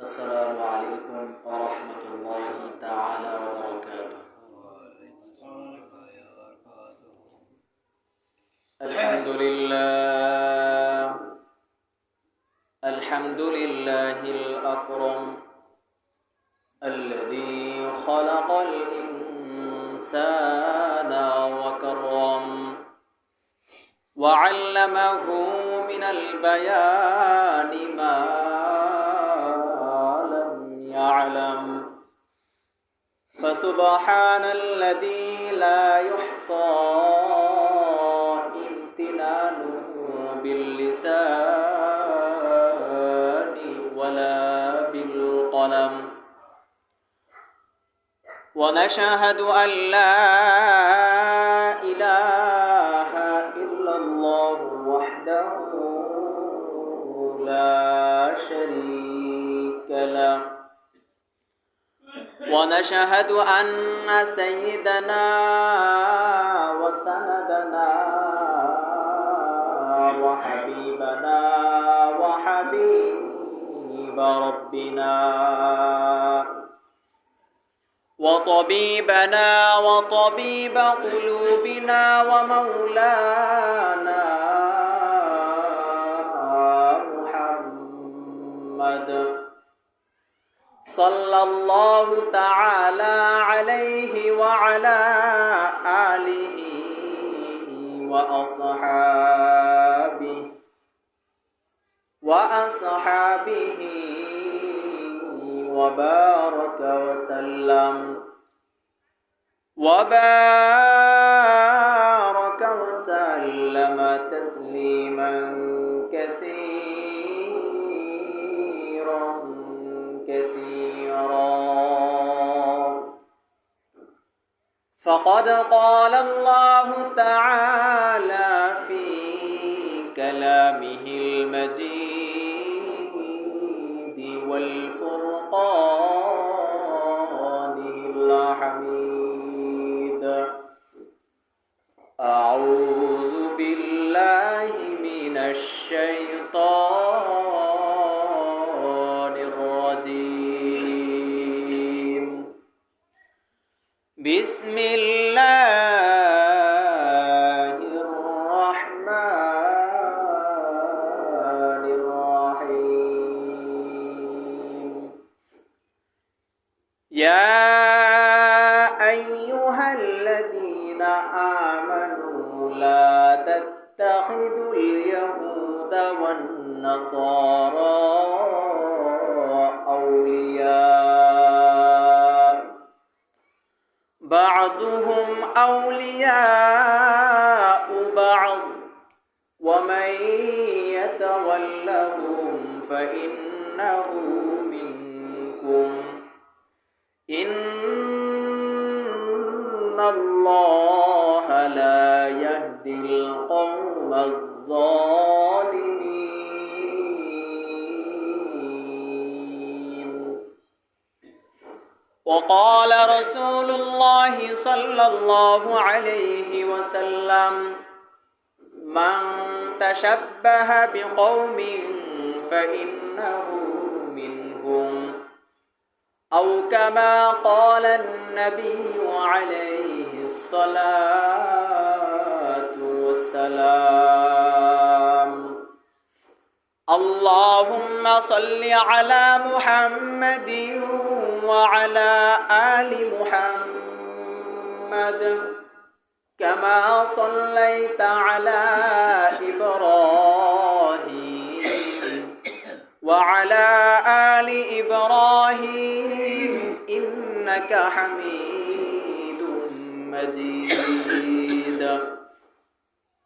السلام عليكم ورحمة الله تعالى وبركاته. الحمد لله الأكرم الذي خلق الإنسان وكرم وعلمه من البيان ما لم يعلم فسبحان الذي لا يحصى امتنانه باللسان ولا بالقلم ونشهد أن لا إله إلا الله وحده لا شريك له ونشهد أن سيدنا وسندنا وحبيبنا وحبيب ربنا وطبيبنا وطبيب قلوبنا ومولانا محمد صلى الله تعالى عليه وعلى آله وأصحابه وبارك وسلم تسليما كثيرا فقد قال الله تعالى في كلامه المجيد والفرقانه الحميد أعوذ بالله من الشيطان الرجيم بسم الله الرحمن الرحيم يا أيها الذين آمنوا لا تتخذوا اليهود والنصارى أولياء بعضهم أولياء بعض ومن يتولهم فإنه منكم إن الله لا يهدي القوم الظالمين وقال رسول الله صلى الله عليه وسلم من تشبه بقوم فإنه منهم أو كما قال النبي عليه الصلاة والسلام اللهم صل على محمد وعلى آل محمد كما صليت على إبراهيم وعلى آل إبراهيم إنك حميد مجيد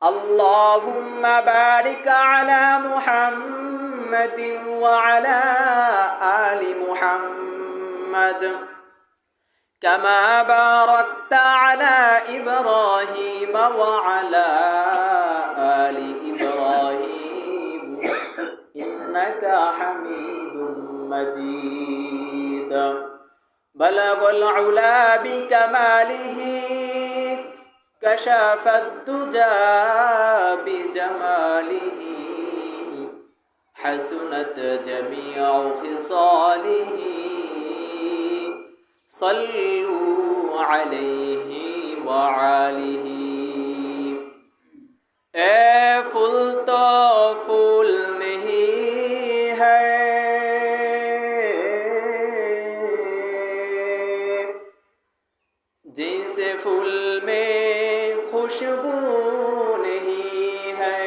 اللهم بارك على محمد وعلى آل محمد كما باركت على إبراهيم وعلى آل إبراهيم إنك حميد مجيد بلغ العلا بكماله كشف الدجى بجماله حسنت جميع خصاله सल्लू अलैहि व आलिहि। ए फूल तो फूल नहीं है, जिनसे फूल में खुशबू नहीं है।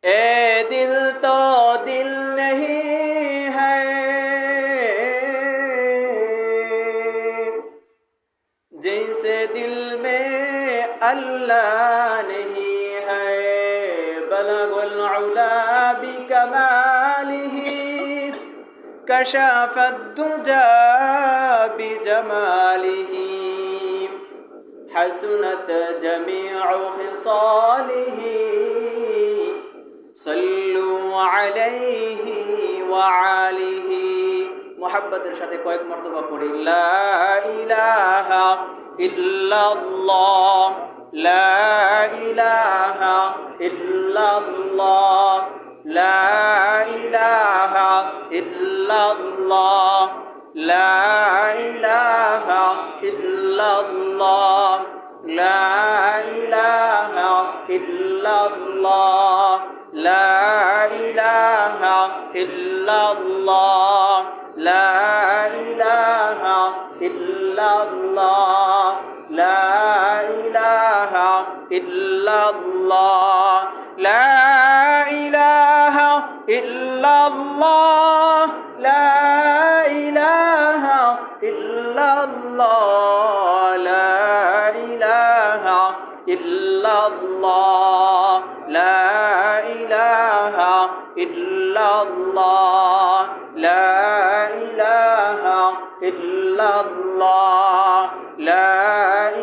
ए दिल तो दिल नहीं है, जिनसे दिल में अल्लाह नहीं है। बलगुल उला बिकमालिही, कशफत दुजा बिजमालिही, हसनत जमीउ खिसालिही, सल्लू अलैहि व आलिहि। मोहब्बतेर साथे कয়েক মর্তবা পড়ি লা ইলাহা ইল্লাল্লাহ, লা ইলাহা ইল্লাল্লাহ, লা ইলাহা ইল্লাল্লাহ, লা ইলাহা ইল্লাল্লাহ, লা ইলাহা ইল্লাল্লাহ, লা ইলাহা ইল্লাল্লাহ, লা ইলাহা ইল্লাল্লাহ, লা ইলাহা ইল্লাল্লাহ, লা ইলাহা ইল্লাল্লাহ, লা ইলাহা ইল্লাল্লাহ, লা ইলাহা ইল্লাল্লাহ, লা ইলাহা ইল্লাল্লাহ, লা ইলাহা ইল্লাল্লাহ, লা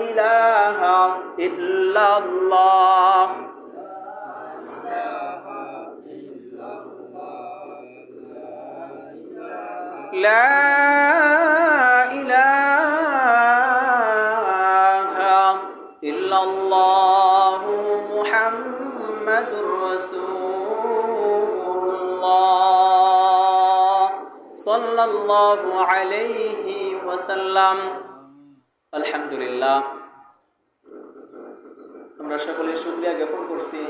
ইলাহা ইল্লাল্লাহ। লা ইলাহা ইল্লাল্লাহু মুহাম্মাদুর রাসূলুল্লাহ সাল্লাল্লাহু আলাইহি ওয়াসাল্লাম। আলহামদুলিল্লাহ, আমরা সকলে শুকরিয়া জ্ঞাপন করছি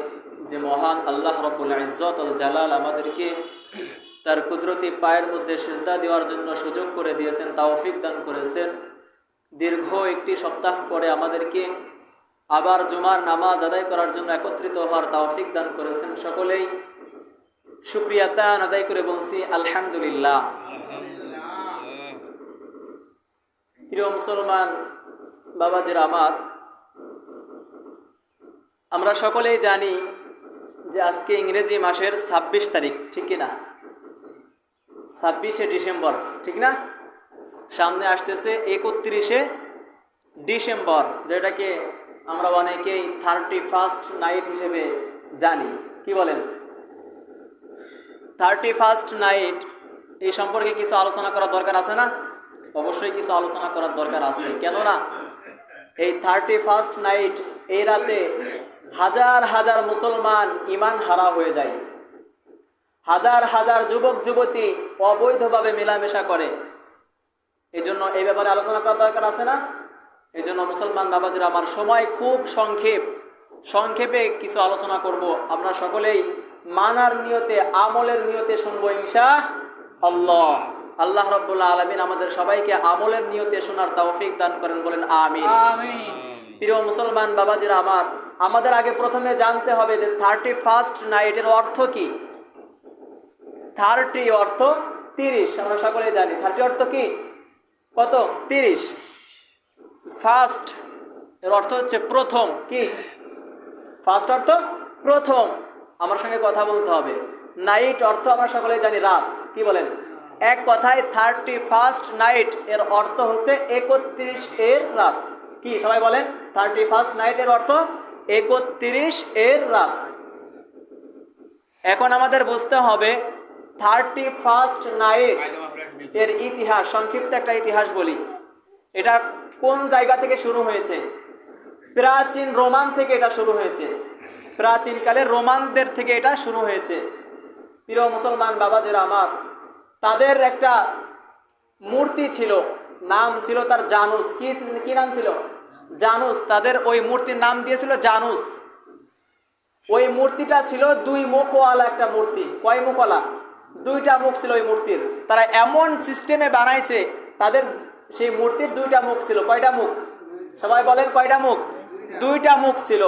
যে মহান আল্লাহ রব্বুল ইজ্জত আল জালাল আমাদেরকে তার কুদরতি পায়ের মধ্যে সিজদা দেওয়ার জন্য সুযোগ করে দিয়েছেন, তৌফিক দান করেছেন। দীর্ঘ একটি সপ্তাহ পরে আমাদেরকে আবার জুমার নামাজ আদায় করার জন্য একত্রিত হওয়ার তৌফিক দান করেছেন। সকলেই শুকরিয়া তান আদায় করে বলছি আলহামদুলিল্লাহ। প্রিয় মুসলমান বাবাজির আমার, আমরা সকলেই জানি যে আজকে ইংরেজি মাসের 26 তারিখ, ঠিক কিনা? 26শে ডিসেম্বর, ঠিক না? সামনে আসতেছে 31শে ডিসেম্বর, যেটাকে আমরা অনেকেই 31st নাইট হিসেবে জানি। কি বলেন? 31st নাইট এই সম্পর্কে কিছু আলোচনা করার দরকার আছে না? অবশ্যই কিছু আলোচনা করার দরকার আছে। কেননা এই 31st নাইট, এই রাতে হাজার হাজার মুসলমান ঈমান হারা হয়ে যায়, হাজার হাজার যুবক যুবতী অবৈধভাবে মেলামেশা করে। এই জন্য এই ব্যাপারে আলোচনা করার দরকার আছে না? এই জন্য মুসলমান বাবাজিরা আমার, সময় খুব সংক্ষেপে কিছু আলোচনা করব। আপনারা সকলেই মানার নিয়তে, আমলের নিয়তে শুনবো ইনশাআল্লাহ। আল্লাহ রাব্বুল আলামিন আমাদের সবাইকে আমলের নিয়তে শোনার তৌফিক দান করেন, বলেন আমিন। প্রিয় মুসলমান বাবাজিরা আমার, আমাদের আগে প্রথমে জানতে হবে যে 31st নাইটের অর্থ কি। 30 অর্থ 30, আমরা সকলেই জানি। 30 অর্থ কি? কত? 30। ফার্স্ট এর অর্থ হচ্ছে প্রথম। কি? ফার্স্ট অর্থ প্রথম। আমার সঙ্গে কথা বলতে হবে। নাইট অর্থ আমরা সকলেই জানি রাত। কি বলেন? এক কথায় 31st নাইট এর অর্থ হচ্ছে 31 এর রাত। কি সবাই বলেন? 31st নাইট এর অর্থ 31 এর রাত। এখন আমাদের বুঝতে হবে 31st নাইট এর ইতিহাস, সংক্ষিপ্ত একটা ইতিহাস বলি। এটা কোন জায়গা থেকে শুরু হয়েছে? প্রাচীন রোমান থেকে এটা শুরু হয়েছে। প্রাচীনকালে রোমানদের থেকে এটা শুরু হয়েছে। প্রিয় মুসলমান বাবাজিরা আমার, তাদের একটা মূর্তি ছিল, নাম ছিল তার জানুস। কি কি নাম ছিল? জানুস। তাদের ওই মূর্তির নাম দিয়েছিল জানুস। ওই মূর্তিটা ছিল দুই মুখওয়ালা একটা মূর্তি। কয় মুখওয়ালা? দুইটা মুখ ছিল ওই মূর্তির। তারা এমন সিস্টেমে বানাইছে, তাদের সেই মূর্তির দুইটা মুখ ছিল। কয়টা মুখ? সবাই বলেন কয়টা মুখ? দুইটা মুখ ছিল।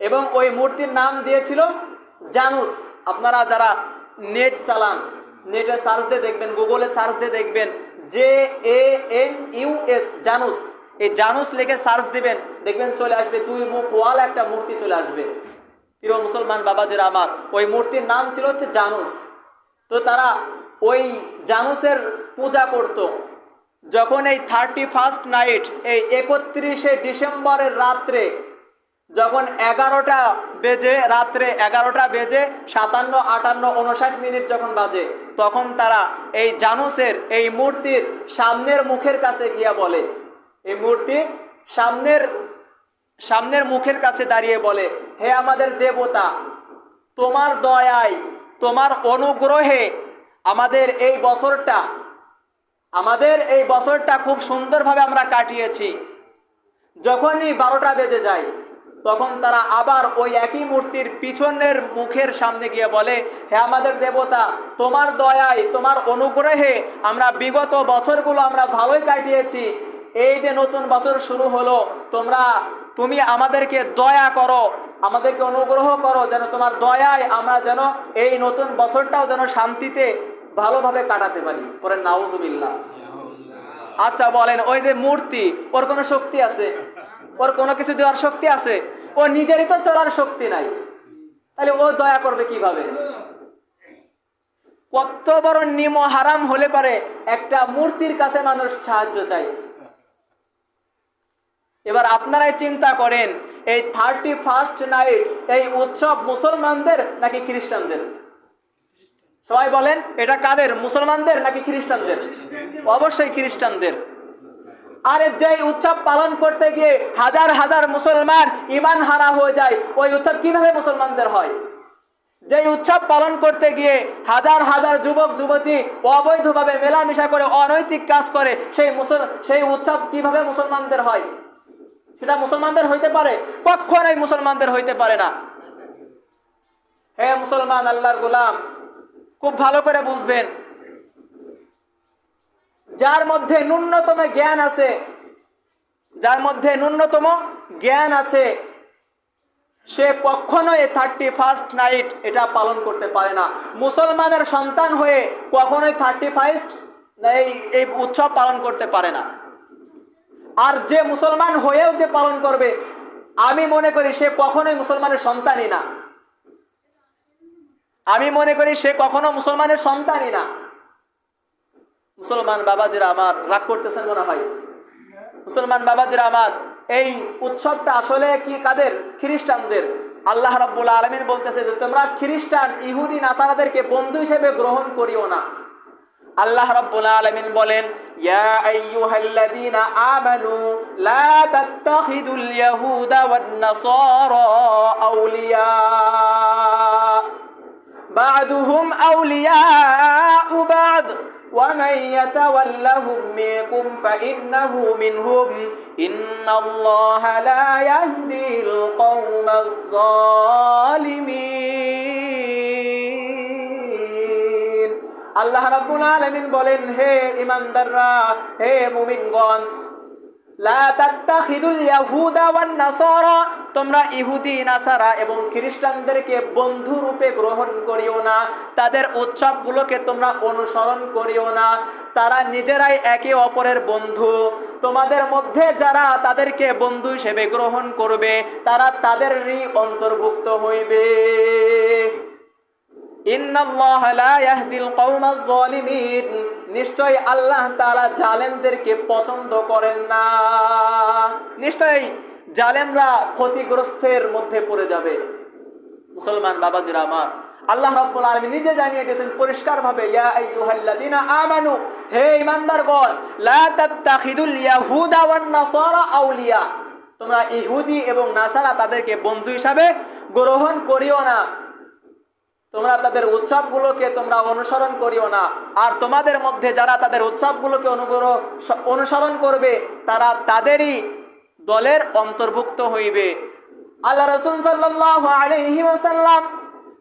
এবং ওই মূর্তির নাম দিয়েছিল জানুস। আপনারা যারা নেট চালান, নেটে সার্চ দিয়ে দেখবেন, গুগলে সার্চ দিয়ে দেখবেন, JANUS, জানুস। এই জানুস লিখে সার্চ দিবেন, দেখবেন চলে আসবে দুই মুখ ওয়ালা একটা মূর্তি চলে আসবে। প্রিয় মুসলমান বাবাজিরা আমার, ওই মূর্তির নাম ছিল হচ্ছে জানুস। তো তারা ওই জানুসের পূজা করত। যখন এই 31st নাইট, এই 31শে ডিসেম্বরের রাত্রে, যখন 11টা বেজে, রাত্রে 11টা বেজে 57, 58, 59 মিনিট যখন বাজে, তখন তারা এই জানুসের এই মূর্তির সামনের মুখের কাছে গিয়া বলে, এই মূর্তি সামনের মুখের কাছে দাঁড়িয়ে বলে, হে আমাদের দেবতা, তোমার দয়ায়, তোমার অনুগ্রহে আমাদের এই বছরটা খুব সুন্দরভাবে আমরা কাটিয়েছি। যখনই 12টা বেজে যায়, তখন তারা আবার ওই একই মূর্তির পিছনের মুখের সামনে গিয়ে বলে, হে আমাদের দেবতা, তোমার দয়ায়, তোমার অনুগ্রহে আমরা বিগত বছরগুলো আমরা ভালোই কাটিয়েছি। এই যে নতুন বছর শুরু হলো, তুমি আমাদেরকে দয়া করো, আমাদেরকে অনুগ্রহ করো, যেন তোমার দয়ায় আমরা যেন এই নতুন বছরটাও যেন শান্তিতে ভালোভাবে কাটাতে পারি। পরে নাউজুবিল্লাহ। আচ্ছা বলেন, ওই যে মূর্তি, ওর কোনো শক্তি আছে? ওর কোনো কিছু দেওয়ার শক্তি আছে? ও নিজেরই তো চলার শক্তি নাই, তাহলে ও দয়া করবে কিভাবে? কত বড় নিম হারাম হলে পারে একটা মূর্তির কাছে মানুষ সাহায্য চায়। এবার আপনারাই চিন্তা করেন, এই 31st নাইট, এই উৎসব মুসলমানদের নাকি খ্রিস্টানদের? সবাই বলেন, এটা কাদের? মুসলমানদের নাকি খ্রিস্টানদের? অবশ্যই খ্রিস্টানদের। আরে যেই উৎসব পালন করতে গিয়ে হাজার হাজার মুসলমান ঈমান হারা হয়ে যায়, ওই উৎসব কিভাবে মুসলমানদের হয়? যেই উৎসব পালন করতে গিয়ে হাজার হাজার যুবক যুবতী অবৈধভাবে মেলামেশা করে, অনৈতিক কাজ করে, সেই উৎসব কিভাবে মুসলমানদের হয়? সেটা মুসলমানদের হইতে পারে? কখনোই মুসলমানদের হইতে পারে না। হে মুসলমান, আল্লাহর গোলাম, খুব ভালো করে বুঝবেন, যার মধ্যে ন্যূনতম জ্ঞান আছে, সে কখনোই 31st নাইট এটা পালন করতে পারে না। মুসলমানের সন্তান হয়ে কখনোই 31st এই উৎসব পালন করতে পারে না। আর যে মুসলমান হয়েও যে পালন করবে, আমি মনে করি সে কখনোই মুসলমানের সন্তানই না। আমি মনে করি সে কখনো মুসলমানের সন্তানই না। মুসলমান বাবাজিরা আমার, রাগ করতেছেন মনে হয়? মুসলমান বাবাজিরা আমার, এই উৎসবটা আসলে কি কাদের? খ্রিস্টানদের। আল্লাহ রাব্বুল আলামিন বলতেছে যে তোমরা খ্রিস্টান, ইহুদি, নাসারাদেরকে বন্ধু হিসেবে গ্রহণ করিও না। আল্লাহ রাব্বুল আলামিন বলেন, ইয়া আইয়ুহাল্লাযীনা আমানু লা তাত্তাখিদুল ইয়াহুদা ওয়ান নাসারা আউলিয়া বা'দুহুম আউলিয়াউ বা'দ ومن يتولهم منكم فإنه منهم إن الله لا يهدي القوم الظالمين। আল্লাহ রাব্বুল আলামিন বলেন, হে ঈমানদাররা, হে মুমিনগণ, লা তাত্তাখিদুল ইয়াহুদা ওয়ান নাসারা, তোমরা ইহুদি, নাসারা এবং খ্রিস্টানদেরকে বন্ধু রূপে গ্রহণ করিও না। তাদের উৎসবগুলোকে তোমরা অনুসরণ করিও না। তারা নিজেরাই একে অপরের বন্ধু। তোমাদের মধ্যে যারা তাদেরকে বন্ধু হিসেবে গ্রহণ করবে, তারা তাদেরই অন্তর্ভুক্ত হইবে। ইন্নাল্লাহা লা ইয়াহদিল কওমাজ যালিমিন, নিশ্চয়ই আল্লাহ তাআলা জালেমদেরকে পছন্দ করেন না। নিশ্চয়ই জালেমরা ক্ষতিগ্রস্তের মধ্যে পড়ে যাবে। মুসলমান বাবাজিরা আমার, আল্লাহ রাব্বুল আলামিন নিজে জানিয়ে দিয়েছেন পরিষ্কারভাবে, ইয়া আইয়ুহাল্লাযীনা আমানু, হে ঈমানদারগণ, লা তাত্তাখিদুল ইয়াহুদা ওয়ান নাসারা আউলিয়া, তোমরা ইহুদি এবং নাসারা তাদেরকে বন্ধু হিসাবে গ্রহণ করিও না। তোমরা তাদের উৎসবগুলোকে তোমরা অনুসরণ করিও না। আর তোমাদের মধ্যে যারা তাদের উৎসবগুলোকে অনুসরণ করবে তারা তাদেরই দলের অন্তর্ভুক্ত হইবে। আল্লাহ রাসূল সাল্লাল্লাহু আলাইহি ওয়াসাল্লাম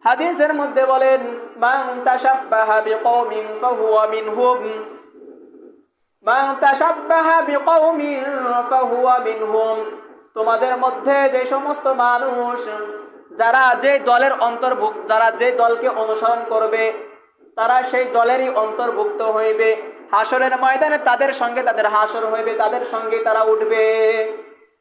হাদিসের মধ্যে বলেন, মান তাশাব্বাহা বিকওমিন ফাহুয়া মিনহুম, মান তাশাব্বাহা বিকওমিন ফাহুয়া মিনহুম। তোমাদের মধ্যে যে সমস্ত মানুষ যারা যে দলের অন্তর্ভুক্ত, যারা যে দলকে অনুসরণ করবে তারা সেই দলেরই অন্তর্ভুক্ত হইবে। হাসরের ময়দানে তাদের সঙ্গে তাদের হাসর হইবে, তাদের সঙ্গে তারা উঠবে।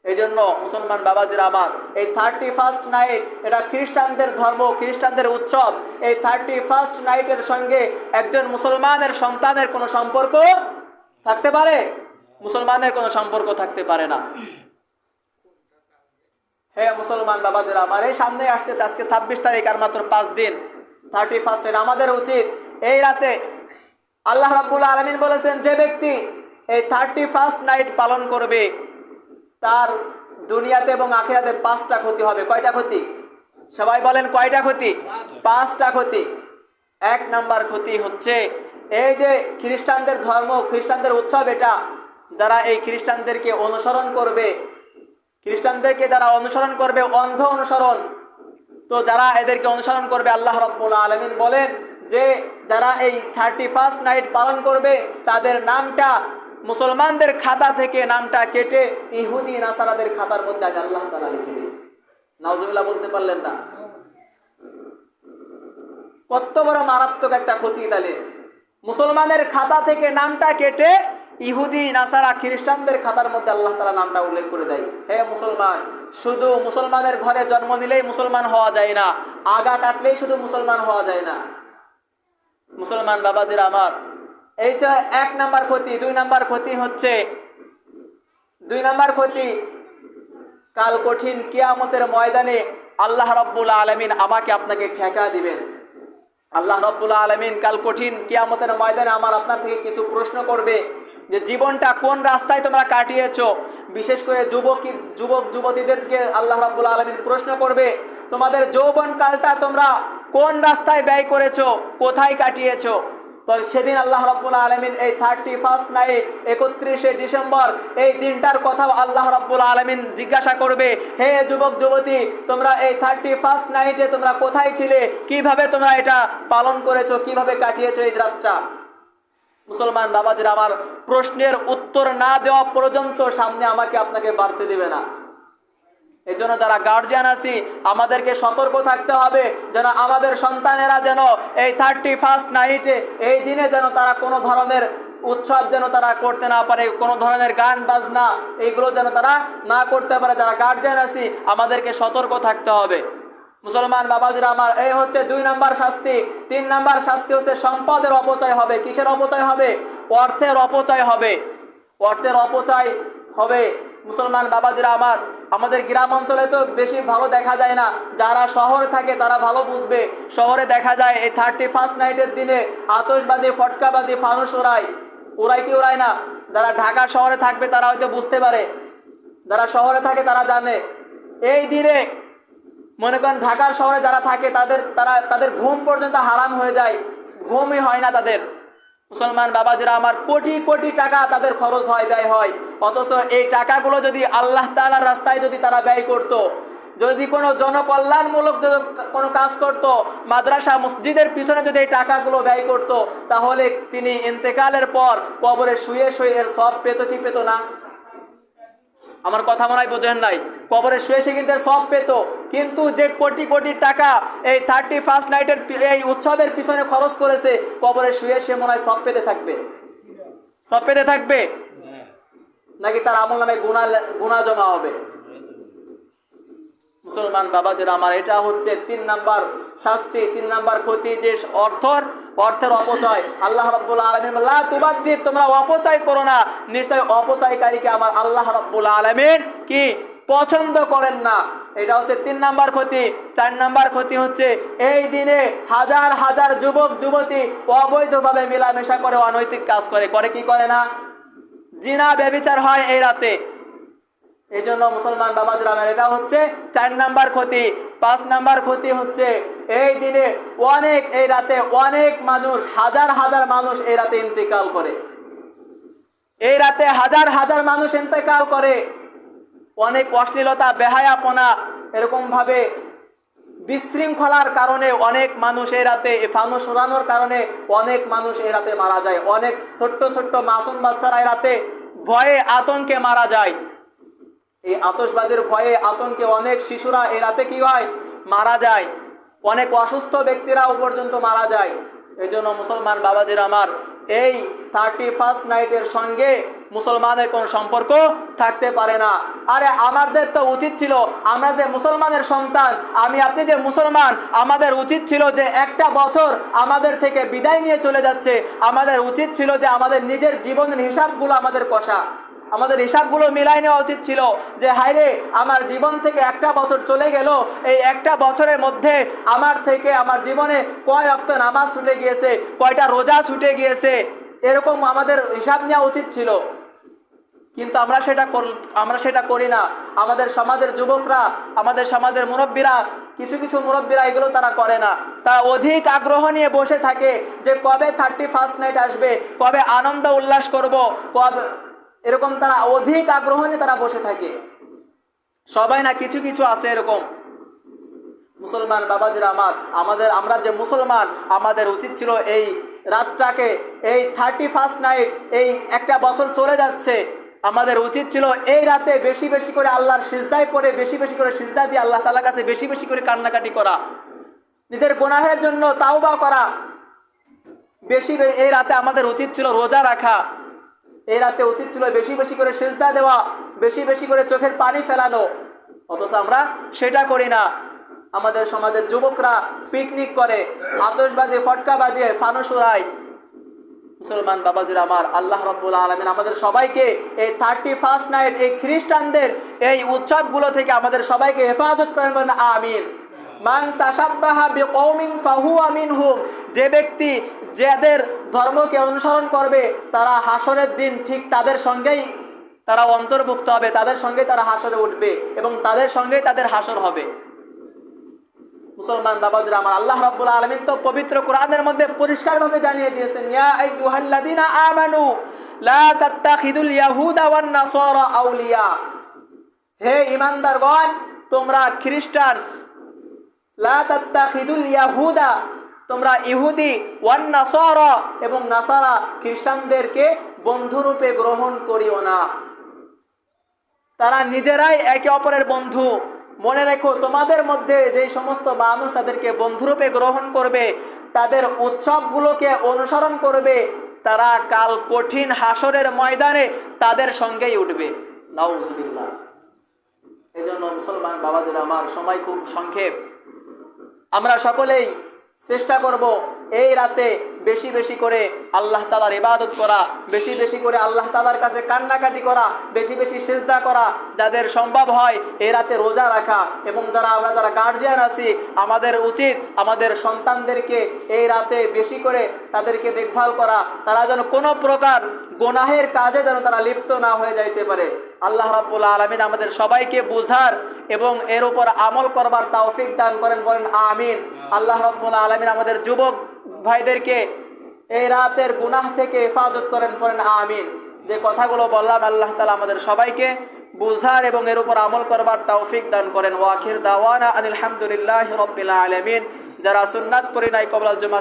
এই জন্য মুসলমান বাবাজিরা আমার, এই 31st নাইট এটা খ্রিস্টানদের ধর্ম, খ্রিস্টানদের উৎসব। এই 31st নাইটের সঙ্গে একজন মুসলমানের সন্তানের কোনো সম্পর্ক থাকতে পারে? মুসলমানের কোনো সম্পর্ক থাকতে পারে না। হে মুসলমান বাবাজিরা আমার, এই সামনে আসতেছে আজকে 26 তারিখ, আর মাত্র 5 দিন 31st। আমাদের উচিত এই রাতে, আল্লাহ রাব্বুল আলামিন বলেছেন যে ব্যক্তি এই 31st নাইট পালন করবে তার দুনিয়াতে এবং আখিরাতে 5টা ক্ষতি হবে। কয়টা ক্ষতি? সবাই বলেন কয়টা ক্ষতি? 5টা ক্ষতি। 1 নাম্বার ক্ষতি হচ্ছে এই যে খ্রিস্টানদের ধর্ম, খ্রিস্টানদের উৎসব, এটা যারা এই খ্রিস্টানদেরকে অনুসরণ করবে, খ্রিস্টানদেরকে যারা অনুসরণ করবে, অন্ধ অনুসরণ, তো যারা এদেরকে অনুসরণ করবে, আল্লাহ রাব্বুল আলামিন বলেন যে যারা এই 31st নাইট পালন করবে তাদের নামটা মুসলমানদের খাতা থেকে নামটা কেটে ইহুদি নাসারাদের খাতার মধ্যে আমি আল্লাহ তাআলা লিখে দিই। নাউজুবিল্লাহ বলতে পারলেন না? কত বড় মারাত্মক একটা ক্ষতি! তাহলে মুসলমানের খাতা থেকে নামটা কেটে ইহুদি নাসারা খ্রিস্টানদের খাতার মধ্যে আল্লাহ তাআলা নামটা উল্লেখ করে দেয়। হে মুসলমান, শুধু মুসলমানের ঘরে জন্ম নিলেই মুসলমান হওয়া যায় না, আগা কাটলেই শুধু মুসলমান হওয়া যায় না। মুসলমান বাবাজিরা আমার, এই যে 1 নাম্বার ক্ষতি। 2 নাম্বার ক্ষতি হচ্ছে, 2 নাম্বার ক্ষতি, কাল কঠিন কিয়ামতের ময়দানে আল্লাহ রাব্বুল আলামিন আমাকে আপনাকে ঠেকা দিবেন। আল্লাহ রাব্বুল আলামিন কাল কঠিন কিয়ামতের ময়দানে আমার আপনার থেকে কিছু প্রশ্ন করবে যে জীবনটা কোন রাস্তায় তোমরা কাটিয়েছো। বিশেষ করে যুবক যুবতীদেরকে আল্লাহ রাব্বুল আলামিন প্রশ্ন করবে, তোমাদের যৌবন কালটা তোমরা কোন রাস্তায় ব্যয় করেছো, কোথায় কাটিয়েছো। তো সেদিন আল্লাহ রাব্বুল আলামিন এই 31st নাইট 31শে ডিসেম্বর এই দিনটার কথা আল্লাহ রাব্বুল আলামিন জিজ্ঞাসা করবে, হে যুবক যুবতী, তোমরা এই 31st নাইটে তোমরা কোথায় ছিলে, কিভাবে তোমরা এটা পালন করেছো, কিভাবে কাটিয়েছো এই রাতটা। মুসলমান বাবাজিরা আমার, প্রশ্নের উত্তর না দেওয়া পর্যন্ত সামনে আমাকে আপনাকে বাড়তে দিবে না। এই জন্য যারা গার্জিয়ান আছি আমাদেরকে সতর্ক থাকতে হবে যেন আমাদের সন্তানেরা যেন এই 31st নাইটে এই দিনে যেন তারা কোনো ধরনের উৎসব যেন তারা করতে না পারে, কোনো ধরনের গান বাজনা এইগুলো যেন তারা না করতে পারে। যারা গার্জিয়ান আছি আমাদেরকে সতর্ক থাকতে হবে। মুসলমান বাবাজিরা আমার, এই হচ্ছে 2 নাম্বার শাস্তি। 3 নাম্বার শাস্তি হচ্ছে সম্পদের অপচয় হবে। কিসের অপচয় হবে? অর্থের অপচয় হবে। অর্থের অপচয় হবে। মুসলমান বাবাজিরা আমার, আমাদের গ্রাম অঞ্চলে তো বেশি ভালো দেখা যায় না, যারা শহরে থাকে তারা ভালো বুঝবে। শহরে দেখা যায় এই 31st নাইটের দিনে আতশবাজি, ফটকাবাজি, ফানুস ওরাই কি ওরাই না? যারা ঢাকা শহরে থাকবে তারা হয়তো বুঝতে পারে, যারা শহরে থাকে তারা জানে। এই দিনে মনে করেন ঢাকার শহরে যারা থাকে তাদের ঘুম পর্যন্ত হারাম হয়ে যায়, ঘুমই হয় না তাদের। মুসলমান বাবাজিরা আমার, কোটি কোটি টাকা তাদের খরচ হয়, ব্যয় হয়। অথচ এই টাকাগুলো যদি আল্লাহ তাআলার রাস্তায় যদি তারা ব্যয় করত, যদি কোনো জনকল্যাণমূলক কোনো কাজ করত, মাদ্রাসা মসজিদের পিছনে যদি এই টাকাগুলো ব্যয় করত, তাহলে তিনি ইন্তেকালের পর কবরে শুয়ে শুয়ে এর সব পেত কি পেত না? আমার কথা মনে হয় বোঝেন নাই। কবরে শুয়ে সে কিন্তু সব পেত, কিন্তু যে কোটি কোটি টাকা এই 31st নাইটের এই উৎসবের পিছনে খরচ করেছে, কবরে শুয়ে সে মনে হয় সব পেতে থাকবে? সব পেতে থাকবে নাকি তার আমল নামে গুনাহ জমা হবে? মুসলমান বাবাজিরা আমার, এটা হচ্ছে 3 নাম্বার শাস্তি, 3 নাম্বার ক্ষতি, যে অর্থের অপচয়। আল্লাহ রাব্বুল আলামিন লা তুবাদ্দির, তোমরা অপচয় করো না, নিশ্চয় অপচয়কারীকে আমার আল্লাহ রাব্বুল আলামিন কি পছন্দ করেন না। এটা হচ্ছে 3 নাম্বার ক্ষতি। 4 নাম্বার ক্ষতি হচ্ছে এই দিনে হাজার হাজার যুবক যুবতী অবৈধভাবে মেলামেশা করে, অনৈতিক কাজ করে কি করে না? জিনা ব্যভিচার হয় এই রাতে। এই জন্য মুসলমান বাবাজিরা আমার, এটা হচ্ছে 4 নাম্বার ক্ষতি। 5 নাম্বার ক্ষতি হচ্ছে এই দিনে এই রাতে অনেক মানুষ, হাজার হাজার মানুষ এই রাতে ইন্তেকাল করে। এই রাতে হাজার হাজার মানুষ ইন্তেকাল করে। অনেক অশ্লীলতা, বেহায়াপনা, এরকম ভাবে বিশৃঙ্খলার কারণে অনেক মানুষ এই রাতে, ফানুস উড়ানোর কারণে অনেক মানুষ এই রাতে মারা যায়। অনেক ছোট্ট ছোট্ট মাসুম বাচ্চারা এই রাতে ভয়ে আতঙ্কে মারা যায়। এই আতশবাজির ভয়ে আতঙ্কে অনেক শিশুরা এই রাতে কি হয়, মারা যায়। অনেক অসুস্থ ব্যক্তিরাও পর্যন্ত মারা যায়। এই জন্য মুসলমান বাবাজির আমার, এই 31st নাইটের সঙ্গে মুসলমানের কোনো সম্পর্ক থাকতে পারে না। আরে আমাদের তো উচিত ছিল, আমরা যে মুসলমানের সন্তান, আমি আপনি যে মুসলমান, আমাদের উচিত ছিল যে একটা বছর আমাদের থেকে বিদায় নিয়ে চলে যাচ্ছে, আমাদের উচিত ছিল যে আমাদের নিজের জীবনের হিসাবগুলো আমাদের কষা, আমাদের হিসাবগুলো মিলাই নেওয়া উচিত ছিল যে হায়রে আমার জীবন থেকে একটা বছর চলে গেল, এই একটা বছরের মধ্যে আমার জীবনে কয় ওয়াক্ত নামাজ ছুটে গিয়েছে, কয়টা রোজা ছুটে গিয়েছে, এরকম আমাদের হিসাব নেওয়া উচিত ছিল। কিন্তু আমরা সেটা করি না। আমাদের সমাজের যুবকরা, আমাদের সমাজের মুরব্বীরা, কিছু কিছু মুরব্বীরা এগুলো তারা করে না। তারা অধিক আগ্রহ নিয়ে বসে থাকে যে কবে 31st নাইট আসবে, কবে আনন্দ উল্লাস করব, কবে, এরকম তারা অধিক আগ্রহ নিয়ে তারা বসে থাকে। সবাই না, কিছু কিছু আছে এরকম। মুসলমান বাবাজিরা আমার, আমরা যে মুসলমান, আমাদের উচিত ছিল এই রাতটাকে, এই 31st নাইট, এই একটা বছর চলে যাচ্ছে, আমাদের উচিত ছিল এই রাতে বেশি বেশি করে আল্লাহর সিজদায় পড়ে, বেশি বেশি করে সিজদা দিয়ে আল্লাহ তাআলার কাছে বেশি বেশি করে কান্নাকাটি করা, নিজের গুনাহের জন্য তাওবা করা। এই রাতে আমাদের উচিত ছিল রোজা রাখা, এই রাতে উচিত ছিল বেশি বেশি করে সিজদা দেওয়া, বেশি বেশি করে চোখের পানি ফেলানো। অথচ আমরা সেটা করি না। আমাদের সমাজের যুবকরা পিকনিক করে, আতশবাজি, ফটকা বাজিয়ে, ফানুস উড়ায়। মুসলমান বাবাজির আমার, আল্লাহ রাব্বুল আলামিন আমাদের সবাইকে এই 31st নাইট, এই খ্রিস্টানদের এই উৎসবগুলো থেকে আমাদের সবাইকে হেফাজত করেন, বলেন আমিন। মান তাশাব্বাহা বিকওমিন ফাহুয়া মিনহুম, যে ব্যক্তি যাদের ধর্মকে অনুসরণ করবে তারা হাসরের দিন ঠিক তাদের সঙ্গেই তারা অন্তর্ভুক্ত হবে, তাদের সঙ্গেই তারা হাসরে উঠবে এবং তাদের সঙ্গেই তাদের হাসর হবে। মুসলমান বাবাজিরা আমার, আল্লাহ রাব্বুল আলামিন তো পবিত্র কোরআনের মধ্যে পরিষ্কারভাবে জানিয়ে দিয়েছেন, ইয়া আইয়ুহাল্লাযীনা আমানু লা তাত্তাখিদুল ইয়াহুদা ওয়ান নাসারা আউলিয়া, হে ঈমানদারগণ তোমরা খ্রিস্টান, লা তাত্তাখিদুল ইয়াহুদা, তোমরা ইহুদি, ওয়ান নাসারা এবং নাসারা খ্রিস্টানদেরকে বন্ধুরূপে গ্রহণ করিও না। তারা নিজেরাই একে অপরের বন্ধু। মনে রেখো, তোমাদের মধ্যে যে সমস্ত মানুষ তাদেরকে বন্ধুরূপে গ্রহণ করবে, তাদের উৎসবগুলোকে অনুসরণ করবে, তারা কাল কঠিন হাসরের ময়দানে তাদের সঙ্গেই উঠবে। নাউজুবিল্লাহ। এই জন্য মুসলমান বাবাজিরা আমার, সময় খুব সংক্ষেপ, আমরা সকলেই চেষ্টা করব এই রাতে বেশি বেশি করে আল্লাহ তাআলার ইবাদত করা, বেশি বেশি করে আল্লাহ তাআলার কাছে কান্নাকাটি করা, বেশি বেশি সিজদা করা, যাদের সম্ভব হয় এই রাতে রোজা রাখা। এবং আমরা যারা গার্জিয়ান আছি, আমাদের উচিত আমাদের সন্তানদেরকে এই রাতে বেশি করে তাদেরকে দেখভাল করা, তারা যেন কোনো প্রকার গুনাহের কাজে যেন তারা লিপ্ত না হয়ে যাইতে পারে। আল্লাহ রাব্বুল আলামিন আমাদের সবাইকে বুঝার এবং এর উপর আমল করবার তৌফিক দান করেন, বলেন আমিন। আল্লাহ রাব্বুল আলামিন আমাদের যুবক ভাইদেরকে এই রাতের গুনাহ থেকে হেফাজত করেন, বলেন আমিন। যে কথাগুলো বললাম, আল্লাহ তাআলা আমাদের সবাইকে বুঝার এবং এর উপর আমল করবার তৌফিক দান করেন। ওয়া আখির দাওয়ানা আনিল হামদুলিল্লাহি রাব্বিল আলামিন। যারা সুন্নাত পড়ি নাই কবলাল জুমা